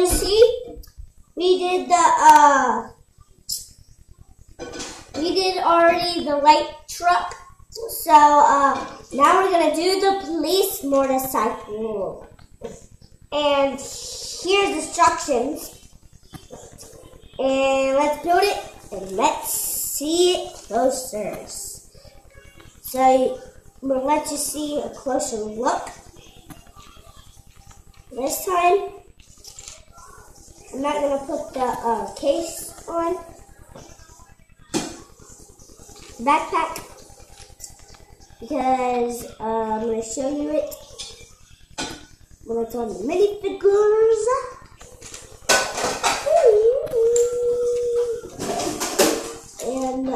you see, we did already the light truck. So now we're gonna do the police motorcycle. And here's instructions. And let's build it and let's see it closer. So I'm gonna let you see a closer look. This time, I'm not gonna put the case on. Backpack, because I'm going to show you it when it's on the minifigures. And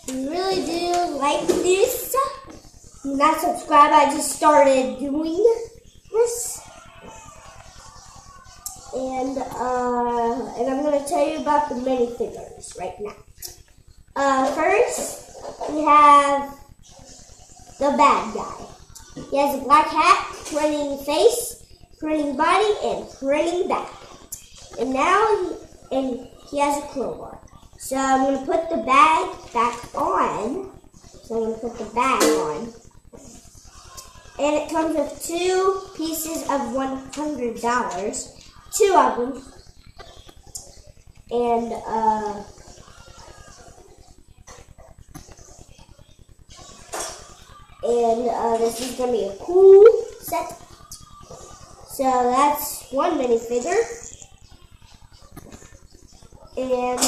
if you really do like this, do not subscribe. I just started doing this. And I'm going to tell you about the minifigures right now. First, we have the bad guy. He has a black hat, printing face, printing body, and printing back. And now, he has a crowbar. So I'm going to put the bag back on. So I'm going to put the bag on. And it comes with 2 pieces of $100. 2 of them. And this is going to be a cool set. So that's one minifigure. And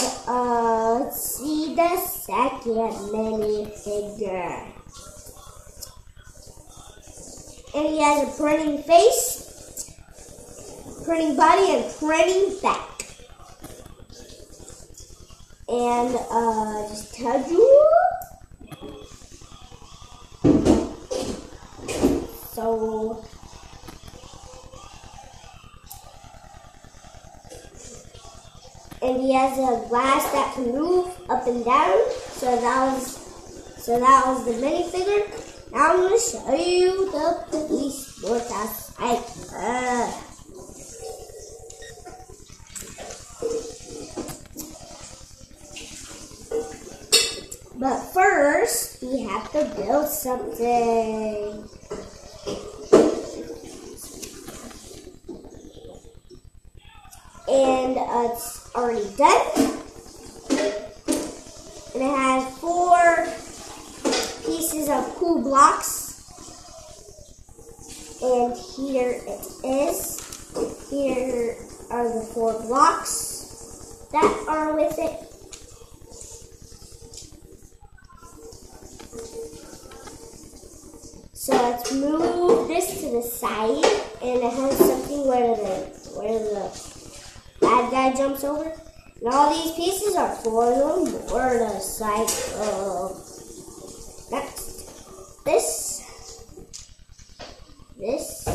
let's see the second minifigure. And he has a printing face, printing body, and printing back. And just tell you. So and he has a glass that can move up and down. So that was the minifigure. Now I'm going to show you the police motorcycle. But first, we have to build something. And it's already done. And it has 4 pieces of cool blocks. And here it is. Here are the 4 blocks that are with it. So let's move this to the side, and it has something where the bad guy jumps over. And all these pieces are for the motorcycle. Next, this, and this.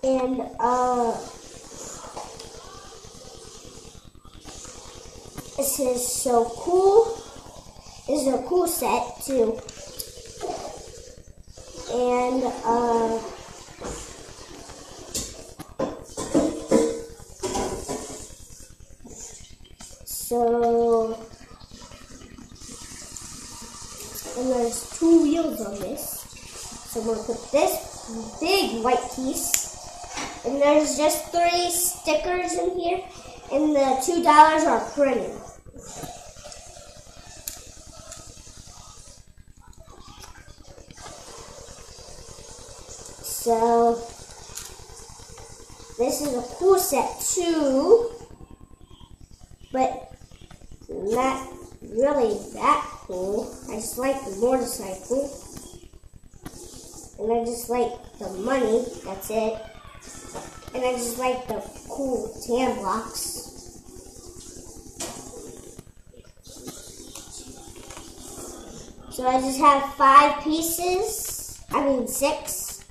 And this is so cool. This is a cool set too. And and there's 2 wheels on this. So I'm gonna put this big white piece. And there's just 3 stickers in here, and the $2 are printed. So this is a cool set too, but not really that cool. I just like the motorcycle, and I just like the money. That's it. And I just like the cool tan blocks. So I just have 5 pieces. I mean 6.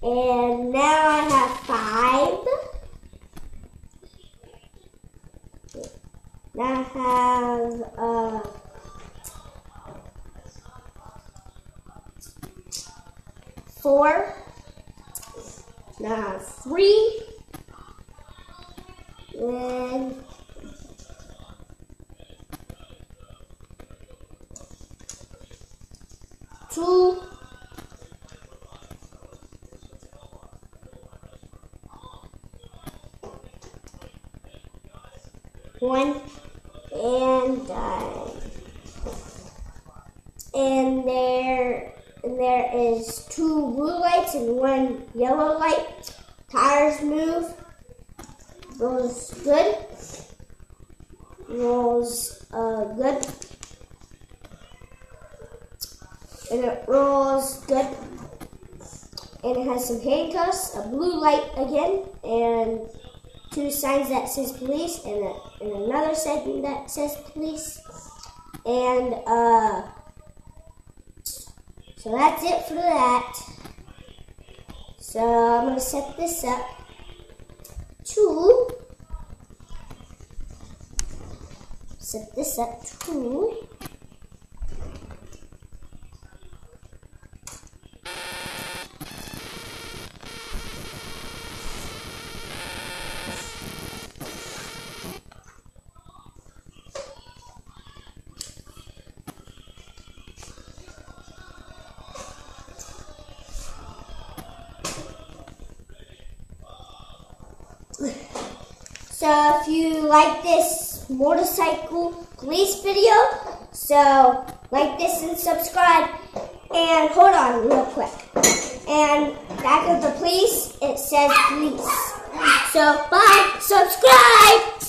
And now I have 5. Now I have 4. Now I have 3. And 2. 1. And there is 2 blue lights and 1 yellow light. Tires move. Rolls good. Rolls good. And it rolls good. And it has some handcuffs, a blue light again, and 2 signs that says police, and another sign that says police. And so that's it for that. So I'm going to set this up to So if you like this motorcycle police video, so like this and subscribe. And hold on real quick. And back of the police, it says police. So bye, subscribe.